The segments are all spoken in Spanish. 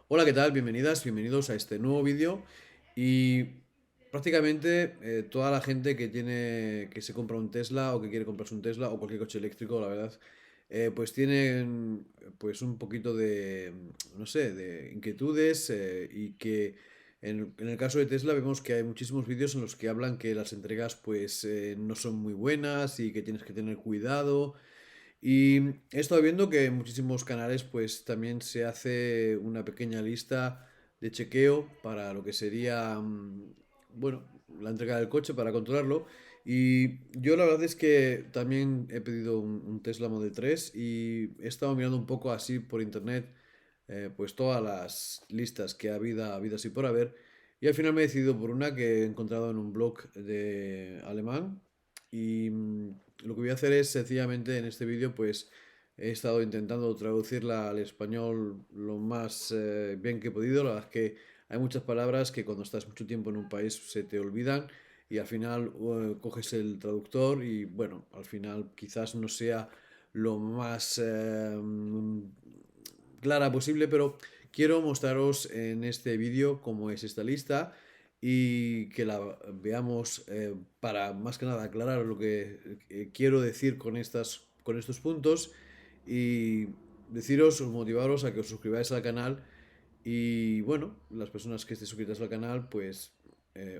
Hola, ¿qué tal? Bienvenidas, bienvenidos a este nuevo vídeo y prácticamente toda la gente que se compra un Tesla o que quiere comprarse un Tesla o cualquier coche eléctrico, la verdad, pues tienen pues un poquito de, no sé, de inquietudes y que en el caso de Tesla vemos que hay muchísimos vídeos en los que hablan que las entregas pues no son muy buenas y que tienes que tener cuidado y he estado viendo que en muchísimos canales pues también se hace una pequeña lista de chequeo para lo que sería, bueno, la entrega del coche para controlarlo. Y yo la verdad es que también he pedido un Tesla Model 3 y he estado mirando un poco así por internet pues todas las listas que ha habido así por haber. Y al final me he decidido por una que he encontrado en un blog de alemán y lo que voy a hacer es sencillamente en este vídeo pues he estado intentando traducirla al español lo más bien que he podido. La verdad es que hay muchas palabras que cuando estás mucho tiempo en un país se te olvidan y al final coges el traductor y bueno, al final quizás no sea lo más clara posible, pero quiero mostraros en este vídeo cómo es esta lista y que la veamos para más que nada aclarar lo que quiero decir con estos puntos y deciros o motivaros a que os suscribáis al canal y bueno, las personas que estéis suscritas al canal pues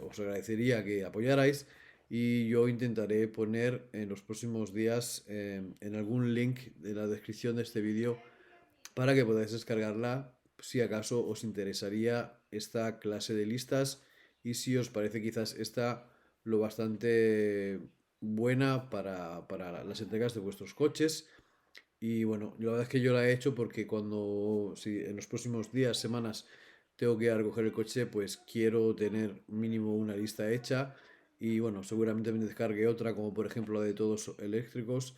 os agradecería que apoyarais y yo intentaré poner en los próximos días en algún link de la descripción de este vídeo para que podáis descargarla si acaso os interesaría esta clase de listas y si os parece quizás esta lo bastante buena para las entregas de vuestros coches. Y bueno, la verdad es que yo la he hecho porque cuando, si en los próximos días, semanas, tengo que ir a recoger el coche, pues quiero tener mínimo una lista hecha. Y bueno, seguramente me descargue otra, como por ejemplo la de todos eléctricos,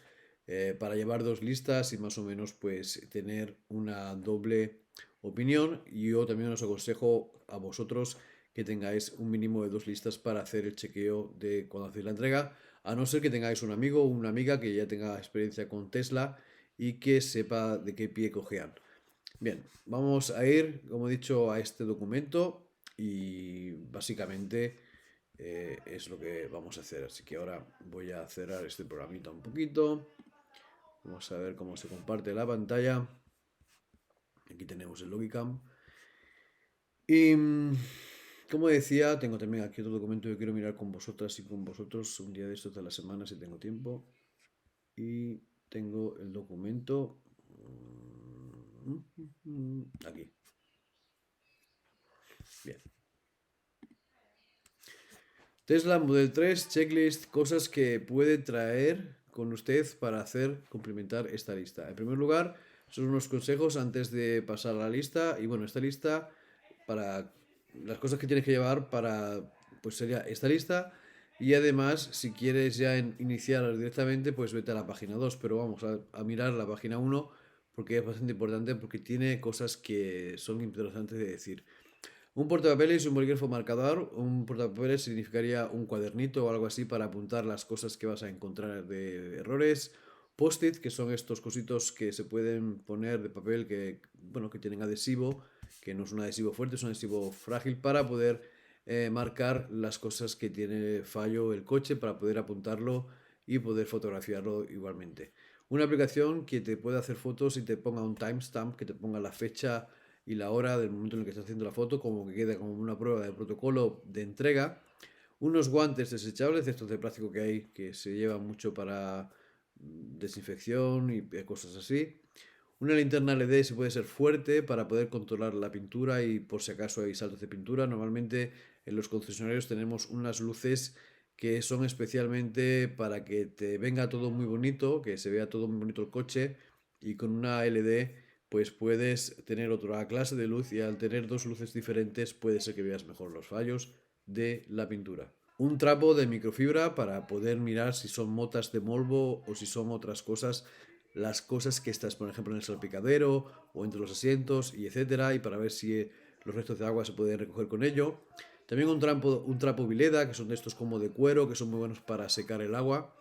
para llevar dos listas y más o menos pues tener una doble opinión. Y yo también os aconsejo a vosotros que tengáis un mínimo de dos listas para hacer el chequeo de cuando hacéis la entrega, a no ser que tengáis un amigo o una amiga que ya tenga experiencia con Tesla y que sepa de qué pie cojean. Bien, vamos a ir, como he dicho, a este documento y básicamente es lo que vamos a hacer. Así que ahora voy a cerrar este programita un poquito. Vamos a ver cómo se comparte la pantalla. Aquí tenemos el Logicam. Y como decía, tengo también aquí otro documento que quiero mirar con vosotras y con vosotros un día de estos de la semana si tengo tiempo. Y tengo el documento aquí. Bien. Tesla Model 3 checklist, cosas que puede traer con usted para hacer complementar esta lista. En primer lugar, son unos consejos antes de pasar a la lista. Y bueno, esta lista, para las cosas que tienes que llevar para, pues sería esta lista. Y además, si quieres ya iniciar directamente, pues vete a la página 2. Pero vamos a mirar la página uno porque es bastante importante porque tiene cosas que son interesantes de decir. Un portapapeles y un bolígrafo marcador. Un portapapeles significaría un cuadernito o algo así para apuntar las cosas que vas a encontrar de errores. Post-it, que son estos cositos que se pueden poner de papel que, bueno, que tienen adhesivo, que no es un adhesivo fuerte, es un adhesivo frágil para poder marcar las cosas que tiene fallo el coche, para poder apuntarlo y poder fotografiarlo igualmente. Una aplicación que te puede hacer fotos y te ponga un timestamp, que te ponga la fecha y la hora del momento en el que estás haciendo la foto, como que quede como una prueba de protocolo de entrega. Unos guantes desechables, estos de plástico que hay, que se llevan mucho para desinfección y cosas así. Una linterna LED si puede ser fuerte para poder controlar la pintura y por si acaso hay saltos de pintura. Normalmente en los concesionarios tenemos unas luces que son especialmente para que te venga todo muy bonito, que se vea todo muy bonito el coche y con una LED pues puedes tener otra clase de luz y al tener dos luces diferentes puede ser que veas mejor los fallos de la pintura. Un trapo de microfibra para poder mirar si son motas de polvo o si son otras cosas, las cosas que estás, por ejemplo, en el salpicadero o entre los asientos y etcétera, y para ver si los restos de agua se pueden recoger con ello. También un trapo Vileda, que son de estos como de cuero, que son muy buenos para secar el agua.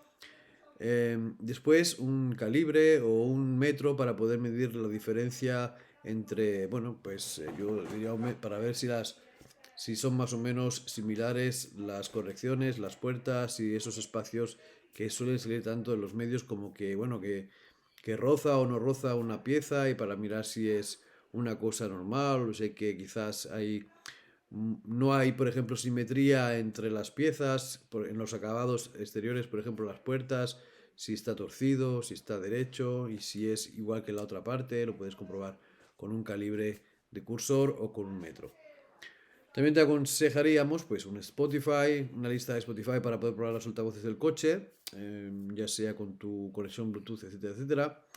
Después un calibre o un metro para poder medir la diferencia entre, bueno, pues yo diría para ver si son más o menos similares las correcciones, las puertas y esos espacios que suelen salir tanto en los medios como que, bueno, que roza o no roza una pieza y para mirar si es una cosa normal o si que quizás no hay, por ejemplo, simetría entre las piezas, en los acabados exteriores, por ejemplo, las puertas, si está torcido, si está derecho y si es igual que la otra parte, lo puedes comprobar con un calibre de cursor o con un metro. También te aconsejaríamos pues un Spotify, una lista de Spotify para poder probar los altavoces del coche, ya sea con tu conexión Bluetooth, etcétera, etcétera.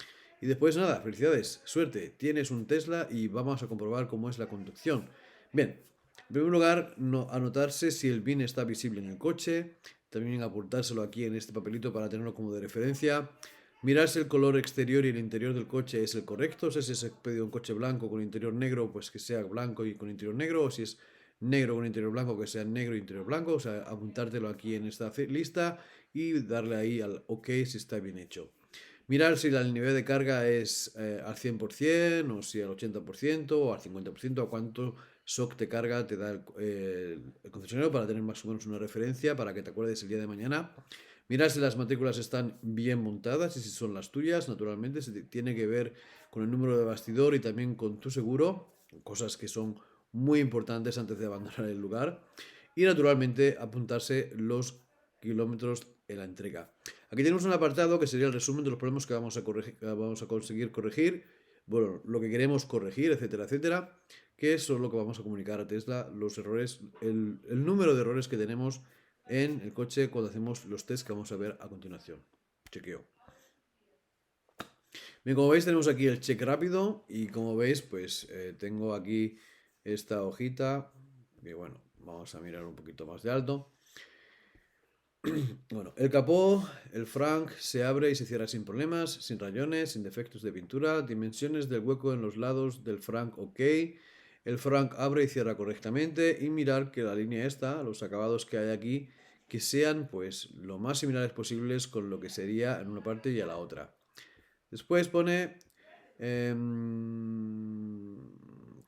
Y después nada, felicidades, suerte, tienes un Tesla y vamos a comprobar cómo es la conducción. Bien, en primer lugar, anotarse si el BIN está visible en el coche, también apuntárselo aquí en este papelito para tenerlo como de referencia. Mirar si el color exterior y el interior del coche es el correcto, o sea, si se ha pedido un coche blanco con interior negro, pues que sea blanco y con interior negro, o si es negro con interior blanco, que sea negro e interior blanco, o sea, apuntártelo aquí en esta lista y darle ahí al OK si está bien hecho. Mirar si el nivel de carga es al 100% o si al 80% o al 50% o cuánto shock de carga te da el concesionario para tener más o menos una referencia para que te acuerdes el día de mañana. Mirar si las matrículas están bien montadas y si son las tuyas, naturalmente, se tiene que ver con el número de bastidor y también con tu seguro, cosas que son muy importantes antes de abandonar el lugar. Y naturalmente apuntarse los kilómetros en la entrega. Aquí tenemos un apartado que sería el resumen de los problemas que vamos a conseguir corregir, bueno, lo que queremos corregir, etcétera, etcétera, que eso es lo que vamos a comunicar a Tesla, los errores, el número de errores que tenemos en el coche cuando hacemos los tests que vamos a ver a continuación. Chequeo. Bien, como veis tenemos aquí el check rápido y como veis pues tengo aquí esta hojita que bueno, vamos a mirar un poquito más de alto. Bueno, el capó, el frank se abre y se cierra sin problemas, sin rayones, sin defectos de pintura, dimensiones del hueco en los lados del frank ok, el frank abre y cierra correctamente y mirar que la línea esta, los acabados que hay aquí, que sean pues lo más similares posibles con lo que sería en una parte y a la otra. Después pone...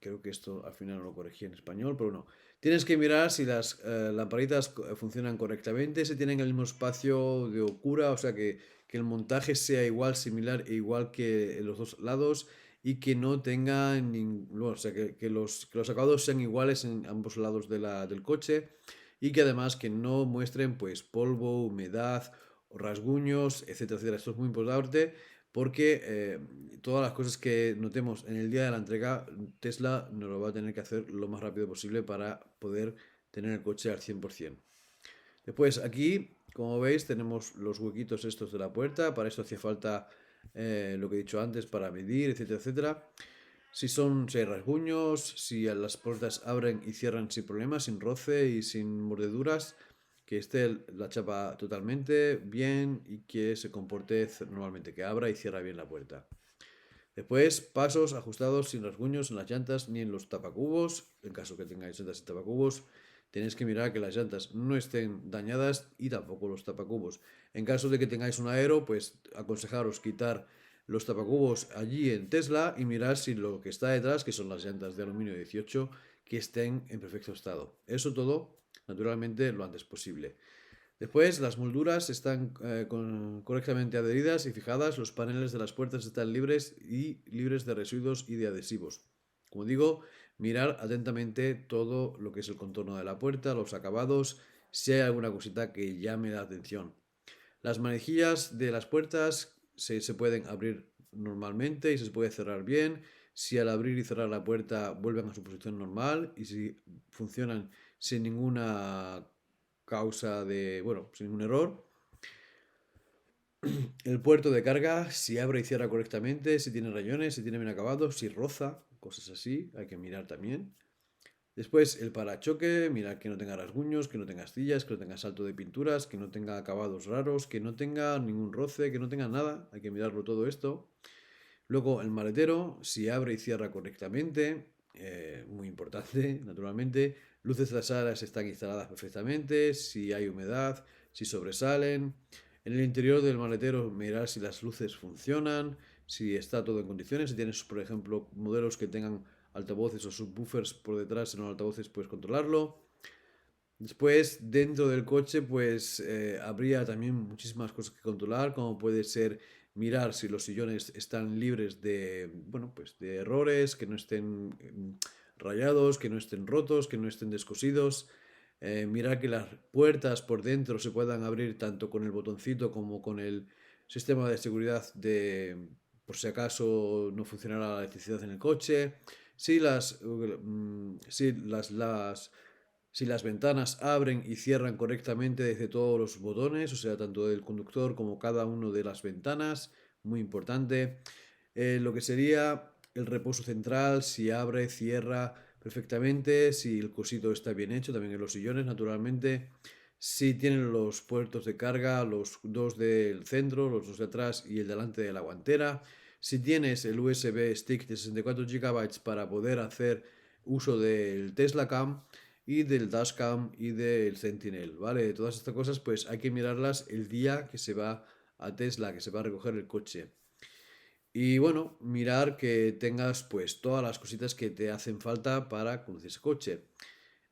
creo que esto al final no lo corregí en español, pero no. Tienes que mirar si las lamparitas funcionan correctamente, si tienen el mismo espacio de oscura, o sea que el montaje sea igual, similar e igual que en los dos lados y que no tengan, o sea, que los acabados sean iguales en ambos lados del coche y que además que no muestren pues polvo, humedad, rasguños, etcétera, etcétera. Esto es muy importante porque todas las cosas que notemos en el día de la entrega, Tesla nos lo va a tener que hacer lo más rápido posible para poder tener el coche al 100%. Después aquí, como veis, tenemos los huequitos estos de la puerta. Para esto hacía falta lo que he dicho antes para medir, etcétera, etcétera. Si hay rasguños, si las puertas abren y cierran sin problemas, sin roce y sin mordeduras, que esté la chapa totalmente bien y que se comporte normalmente, que abra y cierra bien la puerta. Después, pasos ajustados sin rasguños en las llantas ni en los tapacubos. En caso que tengáis llantas y tapacubos, tenéis que mirar que las llantas no estén dañadas y tampoco los tapacubos. En caso de que tengáis un aero, pues aconsejaros quitar los tapacubos allí en Tesla y mirar si lo que está detrás, que son las llantas de aluminio 18, que estén en perfecto estado. Eso todo, naturalmente, lo antes posible. Después, las molduras están correctamente adheridas y fijadas, los paneles de las puertas están libres de residuos y de adhesivos. Como digo, mirar atentamente todo lo que es el contorno de la puerta, los acabados, si hay alguna cosita que llame la atención. Las manejillas de las puertas se pueden abrir normalmente y se puede cerrar bien. Si al abrir y cerrar la puerta vuelven a su posición normal y si funcionan sin ninguna causa de, bueno, sin ningún error. El puerto de carga, si abre y cierra correctamente, si tiene rayones, si tiene bien acabado, si roza, cosas así, hay que mirar también. Después el parachoque, mirar que no tenga rasguños, que no tenga astillas, que no tenga salto de pinturas, que no tenga acabados raros, que no tenga ningún roce, que no tenga nada, hay que mirarlo todo esto. Luego el maletero, si abre y cierra correctamente, muy importante, naturalmente. Luces traseras están instaladas perfectamente, si hay humedad, si sobresalen. En el interior del maletero mirar si las luces funcionan, si está todo en condiciones. Si tienes, por ejemplo, modelos que tengan altavoces o subwoofers por detrás, en los altavoces puedes controlarlo. Después, dentro del coche, pues habría también muchísimas cosas que controlar, como puede ser mirar si los sillones están libres de, bueno, pues de errores, que no estén rayados, que no estén rotos, que no estén descosidos. Mirar que las puertas por dentro se puedan abrir tanto con el botoncito como con el sistema de seguridad de, por si acaso no funcionara la electricidad en el coche. Si las ventanas abren y cierran correctamente desde todos los botones, o sea, tanto del conductor como cada uno de las ventanas, muy importante. Lo que sería el reposo central, si abre, cierra perfectamente, si el cosito está bien hecho, también en los sillones, naturalmente. Si tienen los puertos de carga, los dos del centro, los dos de atrás y el delante de la guantera. Si tienes el USB stick de 64 GB para poder hacer uso del Tesla Cam y del Dashcam y del Sentinel, ¿vale? Todas estas cosas pues hay que mirarlas el día que se va a Tesla, que se va a recoger el coche. Y bueno, mirar que tengas pues todas las cositas que te hacen falta para conducir ese coche.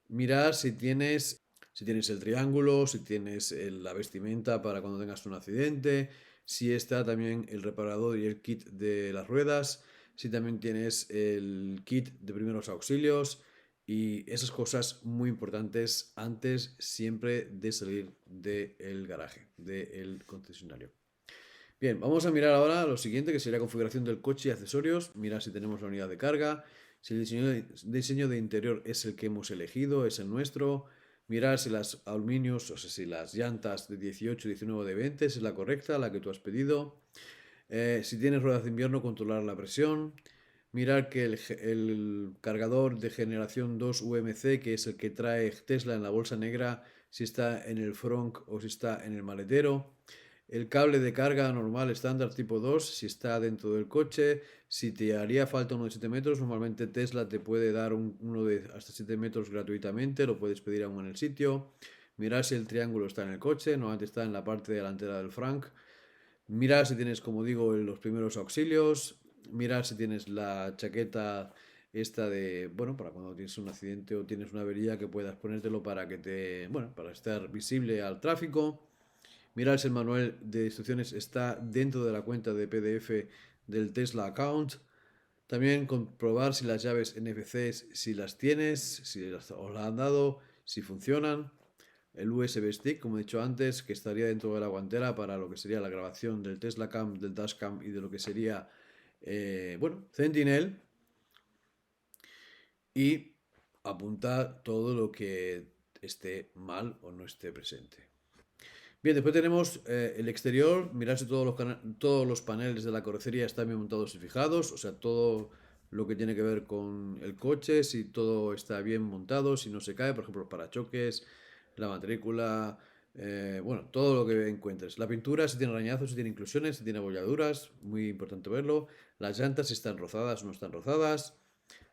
Mirar si tienes el triángulo, si tienes la vestimenta para cuando tengas un accidente, si está también el reparador y el kit de las ruedas, si también tienes el kit de primeros auxilios y esas cosas muy importantes antes siempre de salir del garaje, del concesionario. Bien, vamos a mirar ahora lo siguiente, que sería configuración del coche y accesorios. Mirar si tenemos la unidad de carga, si el diseño de interior es el que hemos elegido, es el nuestro. Mirar si las aluminios, o sea, si las llantas de 18, 19 o de 20 es la correcta, la que tú has pedido. Si tienes ruedas de invierno, controlar la presión. Mirar que el cargador de generación 2 UMC, que es el que trae Tesla en la bolsa negra, si está en el front o si está en el maletero. El cable de carga normal estándar tipo 2, si está dentro del coche. Si te haría falta uno de 7 metros, normalmente Tesla te puede dar uno de hasta 7 metros gratuitamente, lo puedes pedir aún en el sitio. Mirar si el triángulo está en el coche, normalmente está en la parte delantera del frank. Mirar si tienes, como digo, los primeros auxilios. Mirar si tienes la chaqueta esta de, bueno, para cuando tienes un accidente o tienes una avería que puedas ponértelo para que bueno, para estar visible al tráfico. Mirar si el manual de instrucciones está dentro de la cuenta de PDF del Tesla Account. También comprobar si las llaves NFC, si las tienes, si os las han dado, si funcionan. El USB stick, como he dicho antes, que estaría dentro de la guantera para lo que sería la grabación del Tesla Cam, del Dashcam y de lo que sería, bueno, Sentinel. Y apuntar todo lo que esté mal o no esté presente. Bien, después tenemos el exterior, mirar si todos los paneles de la carrocería están bien montados y fijados, o sea, todo lo que tiene que ver con el coche, si todo está bien montado, si no se cae, por ejemplo, los parachoques, la matrícula, bueno, todo lo que encuentres. La pintura, si tiene arañazos, si tiene inclusiones, si tiene abolladuras, muy importante verlo. Las llantas, si están rozadas o no están rozadas.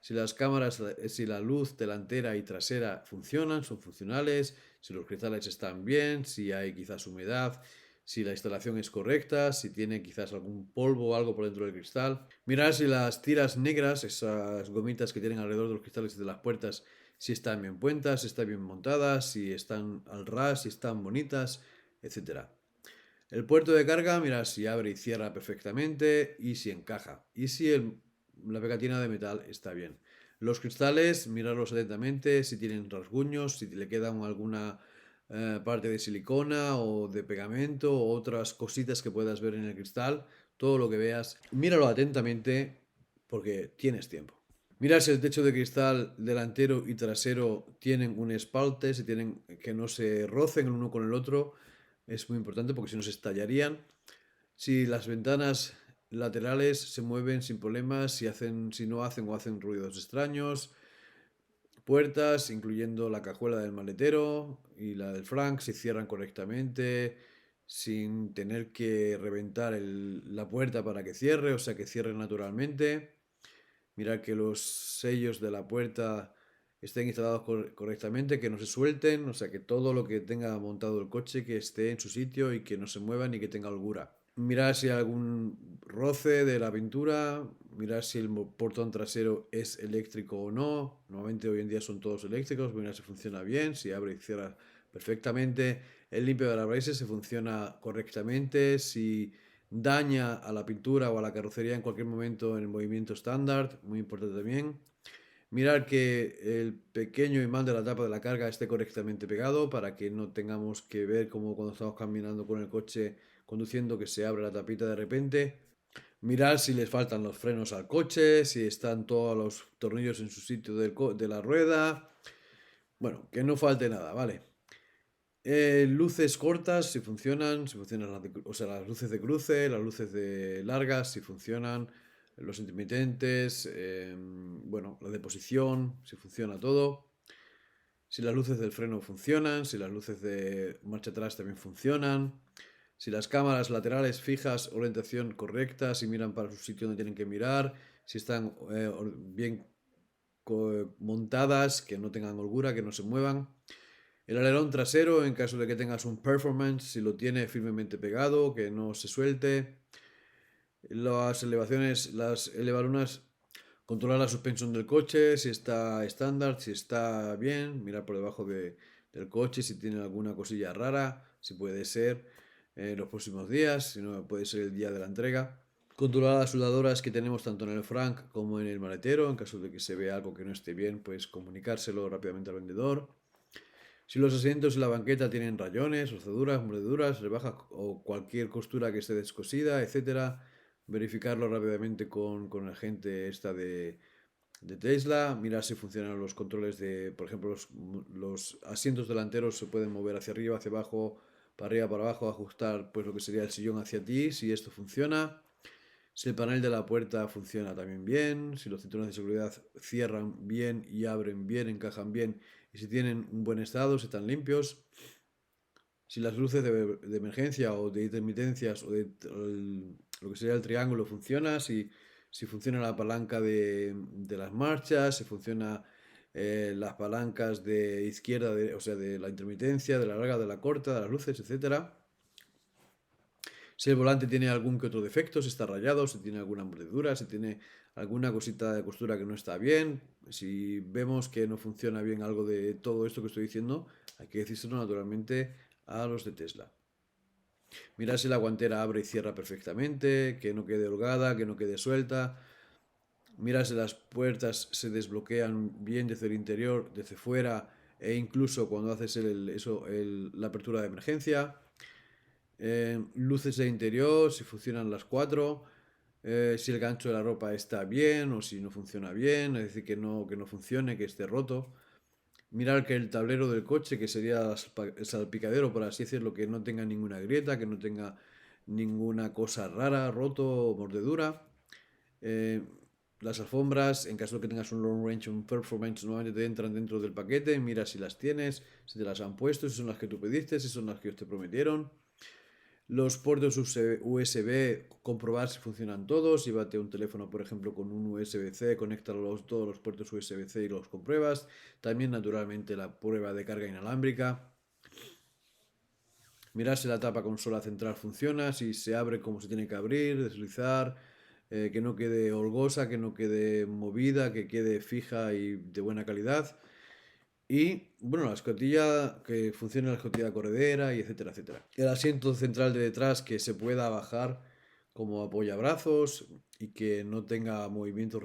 Si las cámaras, si la luz delantera y trasera funcionan, son funcionales, si los cristales están bien, si hay quizás humedad, si la instalación es correcta, si tiene quizás algún polvo o algo por dentro del cristal. Mirar si las tiras negras, esas gomitas que tienen alrededor de los cristales y de las puertas, si están bien puestas, si están bien montadas, si están al ras, si están bonitas, etc. El puerto de carga, mirar si abre y cierra perfectamente y si encaja. Y si la pegatina de metal está bien. Los cristales, mirarlos atentamente, si tienen rasguños, si le quedan alguna parte de silicona o de pegamento o otras cositas que puedas ver en el cristal. Todo lo que veas, míralo atentamente porque tienes tiempo. Mira si el techo de cristal delantero y trasero tienen un espalte, si tienen que no se rocen el uno con el otro, es muy importante porque si no se estallarían. Si las ventanas laterales se mueven sin problemas, si no hacen o hacen ruidos extraños. Puertas, incluyendo la cajuela del maletero y la del Frank, si cierran correctamente, sin tener que reventar la puerta para que cierre, o sea que cierre naturalmente. Mirar que los sellos de la puerta estén instalados correctamente, que no se suelten, o sea que todo lo que tenga montado el coche que esté en su sitio y que no se mueva ni que tenga holgura. Mirar si hay algún roce de la pintura, mirar si el portón trasero es eléctrico o no. Normalmente hoy en día son todos eléctricos, mirar si funciona bien, si abre y cierra perfectamente. El limpio de parabrisas si funciona correctamente, si daña a la pintura o a la carrocería en cualquier momento en el movimiento estándar, muy importante también. Mirar que el pequeño imán de la tapa de la carga esté correctamente pegado para que no tengamos que ver como cuando estamos caminando con el coche conduciendo que se abre la tapita de repente. Mirar si les faltan los frenos al coche, si están todos los tornillos en su sitio de la rueda. Bueno, que no falte nada, ¿vale? Luces cortas, si funcionan o sea, las luces de cruce, las luces de largas, si funcionan, los intermitentes, bueno, la de posición, si funciona todo, si las luces del freno funcionan, si las luces de marcha atrás también funcionan, si las cámaras laterales fijas, orientación correcta, si miran para su sitio donde tienen que mirar, si están bien montadas, que no tengan holgura, que no se muevan. El alerón trasero, en caso de que tengas un performance, si lo tiene firmemente pegado, que no se suelte. Las elevaciones, las elevalunas, controlar la suspensión del coche, si está estándar, si está bien, mirar por debajo del coche si tiene alguna cosilla rara, si puede ser los próximos días, si no puede ser el día de la entrega. Controlar las soldadoras que tenemos tanto en el frank como en el maletero, en caso de que se vea algo que no esté bien, pues comunicárselo rápidamente al vendedor. Si los asientos y la banqueta tienen rayones, rozaduras, mordeduras, rebajas o cualquier costura que esté descosida, etcétera, verificarlo rápidamente con la gente esta de Tesla, mirar si funcionan los controles de, por ejemplo, los asientos delanteros se pueden mover hacia arriba, hacia abajo, para arriba, para abajo, ajustar pues lo que sería el sillón hacia ti, si esto funciona. Si el panel de la puerta funciona también bien, si los cinturones de seguridad cierran bien y abren bien, encajan bien y si tienen un buen estado, si están limpios, si las luces de emergencia o de intermitencias o de lo que sería el triángulo funciona, si funciona la palanca de las marchas, si funciona las palancas de izquierda, o sea, de la intermitencia, de la larga, de la corta, de las luces, etcétera. Si el volante tiene algún que otro defecto, si está rayado, si tiene alguna mordedura, si tiene alguna cosita de costura que no está bien, si vemos que no funciona bien algo de todo esto que estoy diciendo, hay que decírselo naturalmente a los de Tesla. Mirar si la guantera abre y cierra perfectamente, que no quede holgada, que no quede suelta. Mirar si las puertas se desbloquean bien desde el interior, desde fuera e incluso cuando haces la apertura de emergencia. Luces de interior, si funcionan las cuatro, si el gancho de la ropa está bien o si no funciona bien, es decir, que no funcione, que esté roto. Mirar que el tablero del coche, que sería el salpicadero, por así decirlo, que no tenga ninguna grieta, que no tenga ninguna cosa rara, roto o mordedura. Eh, las alfombras, en caso de que tengas un long range o un performance, normalmente te entran dentro del paquete. Mira si las tienes, si te las han puesto, si son las que tú pediste, si son las que ellos te prometieron. Los puertos USB, comprobar si funcionan todos. Llévate un teléfono, por ejemplo, con un USB-C, conéctalo todos los puertos USB-C y los compruebas. También, naturalmente, la prueba de carga inalámbrica. Mirar si la tapa consola central funciona, si se abre como se tiene que abrir, deslizar, que no quede holgosa, que no quede movida, que quede fija y de buena calidad. Y bueno, la escotilla, que funcione la escotilla corredera y etcétera, etcétera. El asiento central de detrás que se pueda bajar como apoyabrazos y que no tenga movimientos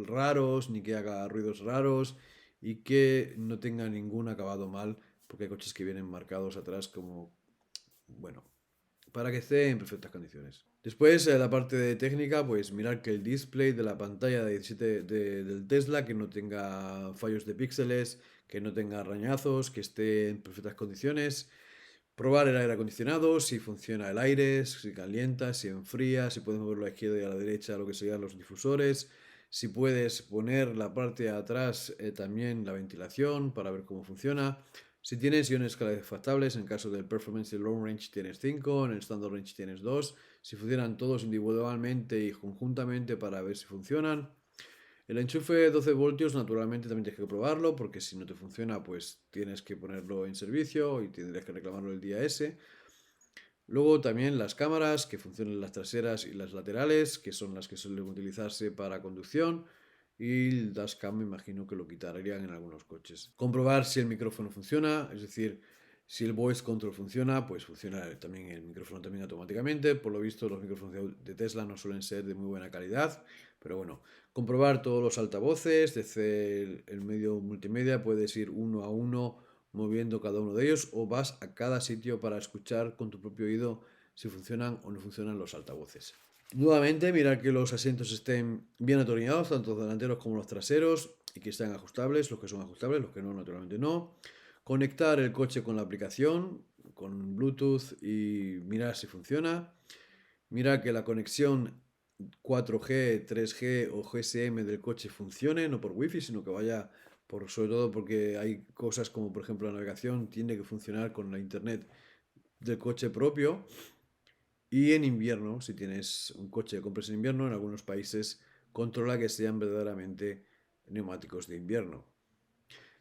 raros ni que haga ruidos raros y que no tenga ningún acabado mal, porque hay coches que vienen marcados atrás como, bueno, para que esté en perfectas condiciones. Después, la parte de técnica, pues mirar que el display de la pantalla de 17 del Tesla, que no tenga fallos de píxeles, que no tenga arañazos, que esté en perfectas condiciones. Probar el aire acondicionado, si funciona el aire, si calienta, si enfría, si puedes moverlo a la izquierda y a la derecha, lo que serían los difusores. Si puedes poner la parte de atrás también la ventilación para ver cómo funciona. Si tienes iones calefactables, en caso del Performance y Long Range tienes 5, en el Standard Range tienes 2. Si funcionan todos individualmente y conjuntamente para ver si funcionan. El enchufe 12 voltios naturalmente también tienes que probarlo porque si no te funciona pues tienes que ponerlo en servicio y tendrías que reclamarlo el día ese. Luego también las cámaras, que funcionan las traseras y las laterales, que son las que suelen utilizarse para conducción. Y el dashcam me imagino que lo quitarían en algunos coches. Comprobar si el micrófono funciona, es decir, si el voice control funciona, pues funciona también el micrófono también automáticamente. Por lo visto los micrófonos de Tesla no suelen ser de muy buena calidad, pero bueno, comprobar todos los altavoces, desde el medio multimedia puedes ir uno a uno moviendo cada uno de ellos o vas a cada sitio para escuchar con tu propio oído si funcionan o no funcionan los altavoces. Nuevamente, mirar que los asientos estén bien atornillados, tanto los delanteros como los traseros, y que estén ajustables, los que son ajustables, los que no, naturalmente no. Conectar el coche con la aplicación, con Bluetooth y mirar si funciona. Mirar que la conexión 4G, 3G o GSM del coche funcione, no por Wi-Fi, sino que vaya por, sobre todo porque hay cosas como por ejemplo la navegación tiene que funcionar con la internet del coche propio. Y en invierno, si tienes un coche que compres en invierno, en algunos países controla que sean verdaderamente neumáticos de invierno.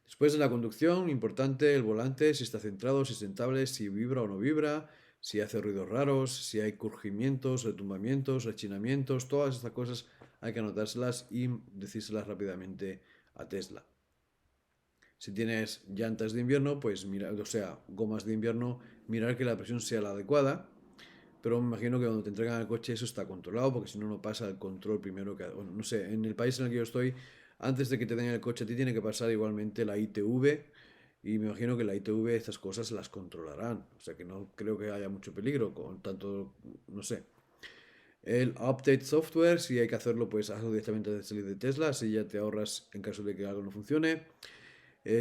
Después de la conducción, importante el volante, si está centrado, si es sentable, si vibra o no vibra, si hace ruidos raros, si hay crujimientos, retumbamientos, rechinamientos, todas estas cosas hay que anotárselas y decírselas rápidamente a Tesla. Si tienes llantas de invierno, pues mira, o sea, gomas de invierno, mirar que la presión sea la adecuada. Pero me imagino que cuando te entregan el coche eso está controlado, porque si no, no pasa el control primero que... Bueno, no sé, en el país en el que yo estoy, antes de que te den el coche a ti tiene que pasar igualmente la ITV, y me imagino que la ITV estas cosas las controlarán. O sea que no creo que haya mucho peligro, con tanto, no sé. El update software, si hay que hacerlo, pues hazlo directamente desde salir de Tesla, así ya te ahorras en caso de que algo no funcione.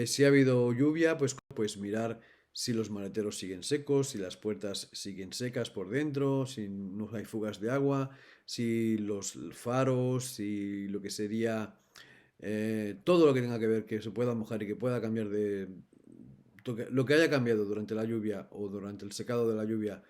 Si ha habido lluvia, pues mirar si los maleteros siguen secos, si las puertas siguen secas por dentro, si no hay fugas de agua, si los faros, si lo que sería todo lo que tenga que ver que se pueda mojar y que pueda cambiar de... Lo que haya cambiado durante la lluvia o durante el secado de la lluvia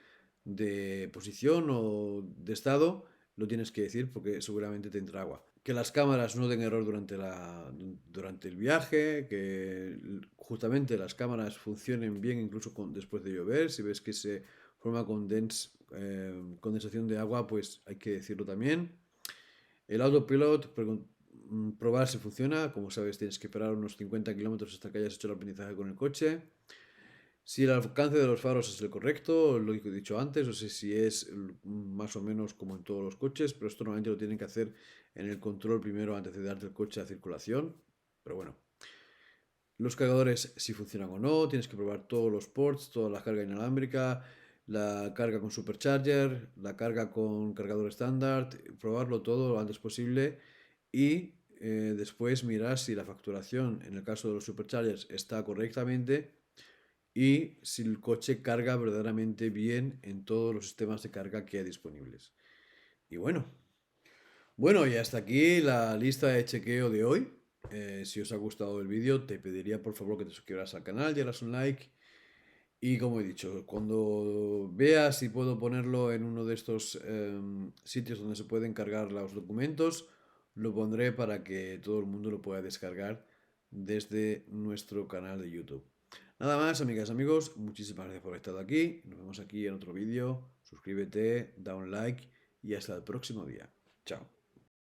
de posición o de estado, lo tienes que decir porque seguramente te entra agua. Que las cámaras no den error durante el viaje, que justamente las cámaras funcionen bien incluso después de llover. Si ves que se forma condensación de agua, pues hay que decirlo también. El autopilot, probar si funciona. Como sabes, tienes que esperar unos 50 kilómetros hasta que hayas hecho el aprendizaje con el coche. Si el alcance de los faros es el correcto, lo que he dicho antes, no sé si es más o menos como en todos los coches, pero esto normalmente lo tienen que hacer en el control primero antes de darte el coche a circulación. Pero bueno, los cargadores si funcionan o no, tienes que probar todos los ports, toda la carga inalámbrica, la carga con supercharger, la carga con cargador estándar, probarlo todo lo antes posible y después mirar si la facturación en el caso de los superchargers está correctamente y si el coche carga verdaderamente bien en todos los sistemas de carga que hay disponibles. Y bueno, y hasta aquí la lista de chequeo de hoy. Si os ha gustado el vídeo, te pediría por favor que te suscribas al canal, y hagas un like. Y como he dicho, cuando vea si puedo ponerlo en uno de estos sitios donde se pueden cargar los documentos, lo pondré para que todo el mundo lo pueda descargar desde nuestro canal de YouTube. Nada más, amigas, amigos, muchísimas gracias por haber estado aquí. Nos vemos aquí en otro vídeo. Suscríbete, da un like y hasta el próximo día. Chao.